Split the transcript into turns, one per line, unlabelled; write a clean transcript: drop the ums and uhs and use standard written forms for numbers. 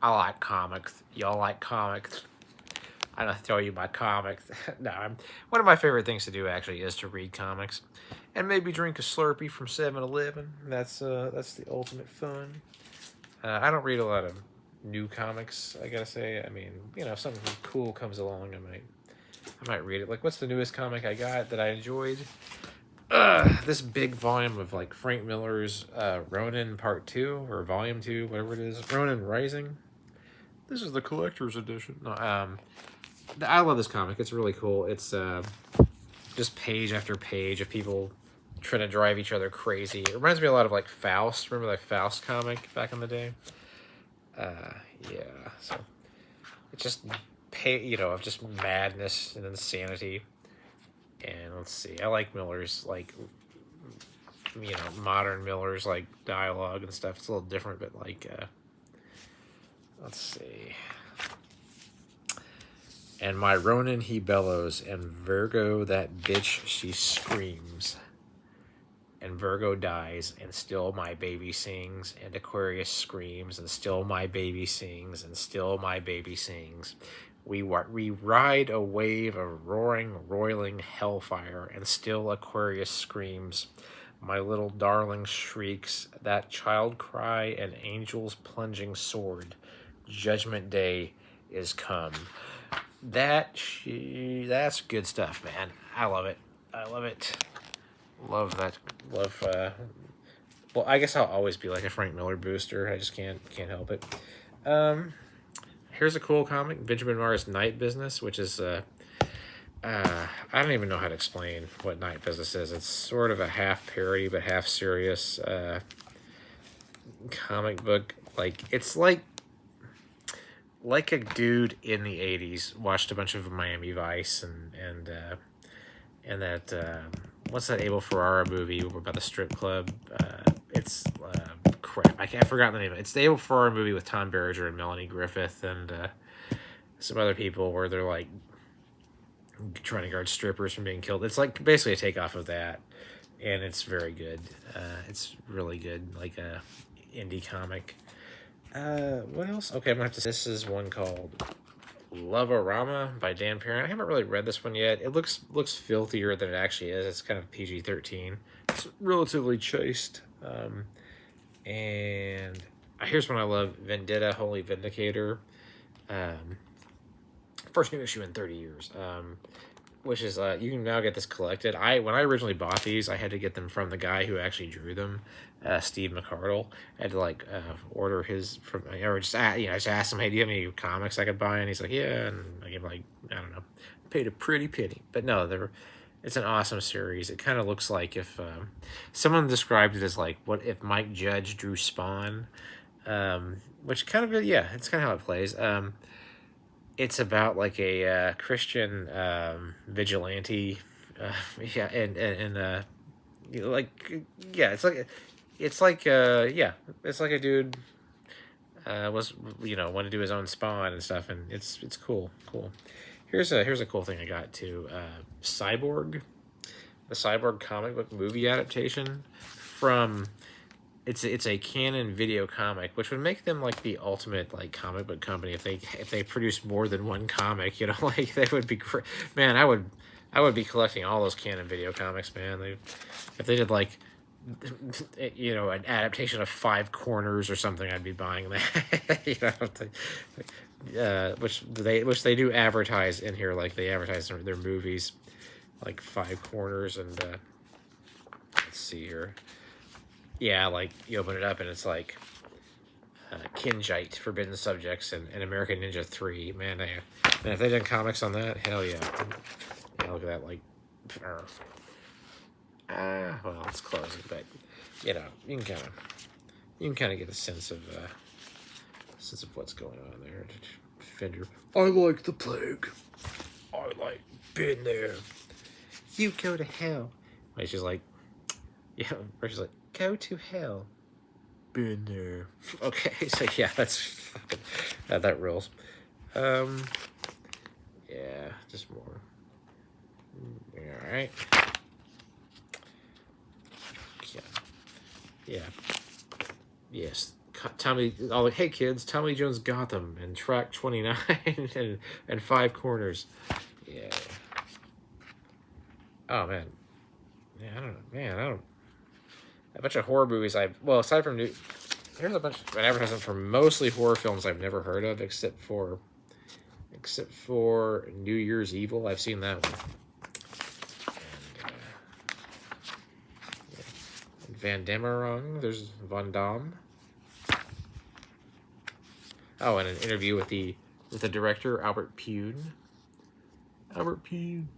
I like comics. Y'all like comics. I'm gonna tell you my comics. No, one of my favorite things to do actually is to read comics, and maybe drink a Slurpee from 7-Eleven. That's the ultimate fun. I don't read a lot of new comics. I gotta say. I mean, if something cool comes along, I might read it. Like, what's the newest comic I got that I enjoyed? This big volume of like Frank Miller's Ronin Part 2 or Volume 2, whatever it is, Ronin Rising. This is the collector's edition. No, I love this comic. It's really cool. It's just page after page of people trying to drive each other crazy. It reminds me a lot of like Faust. Remember that Faust comic back in the day? Yeah. So it's just of just madness and insanity. And let's see. I like Miller's like modern Miller's like dialogue and stuff. It's a little different, but like let's see. And my Ronin he bellows, and Virgo that bitch she screams. And Virgo dies, and still my baby sings, and Aquarius screams, and still my baby sings, and still my baby sings. We ride a wave of roaring, roiling hellfire, and still Aquarius screams. My little darling shrieks, that child cry, an angel's plunging sword. Judgment day is come. That's good stuff, man. I love it. Love that. Well, I guess I'll always be like a Frank Miller booster. I just can't help it. Here's a cool comic, Benjamin Marr's Night Business, which is I don't even know how to explain what Night Business is. It's sort of a half parody but half serious comic book. Like, it's like a dude in the 80s watched a bunch of Miami Vice and that what's that Abel Ferrara movie about the strip club? It's crap. I've forgotten the name of it. It's the Abel Ferrara movie with Tom Berenger and Melanie Griffith and some other people where they're like trying to guard strippers from being killed. It's like basically a takeoff of that, and it's very good. It's really good, like a indie comic. What else? Okay, I'm gonna have to. This is one called Love-O-Rama by Dan Parent. I haven't really read this one yet. It looks filthier than it actually is. It's kind of PG-13. It's relatively chaste. And here's one I love: Vendetta, Holy Vindicator. First new issue in 30 years. Which is you can now get this collected. When I originally bought these, I had to get them from the guy who actually drew them, Steve McCardle. I had to order his from, or just asked him, hey, do you have any comics I could buy? And he's like, yeah. And I gave him I don't know, paid a pretty penny. But no, it's an awesome series. It kind of looks like if someone described it as like what if Mike Judge drew Spawn, which kind of it's kind of how it plays. It's about like a Christian vigilante, it's like a dude wanted to do his own Spawn and stuff, and it's cool. Here's a cool thing I got too. Cyborg, the Cyborg comic book movie adaptation from. It's a Canon video comic, which would make them like the ultimate like comic book company if they produce more than one comic. Like they would be great. Man, I would be collecting all those Canon video comics, man. If they did like an adaptation of Five Corners or something, I'd be buying that. Which they do advertise in here, like they advertise their movies, like Five Corners and let's see here. Yeah, like you open it up and it's like Kinjite, Forbidden Subjects, and American Ninja 3. Man, if they done comics on that, hell yeah. Yeah, look at that, like, well, it's closing, but you can kind of get a sense of what's going on there. Fender, I like the plague. I like been there. You go to hell. Like she's like, or she's like, go to hell. Been there. Okay, so yeah, that's fucking that rules. Yeah, just more. All right. Yeah. Yes. Tommy, all like, hey kids, Tommy Jones Gotham and track 29 and 5 corners. Yeah. Oh man. Yeah, I don't know. Man, I don't. A bunch of horror movies well, aside from here's a bunch of advertisement for mostly horror films I've never heard of, except for New Year's Evil. I've seen that one. And, Van Damme, there's Van Damme. Oh, and an interview with the director, Albert Pune. Albert Pune.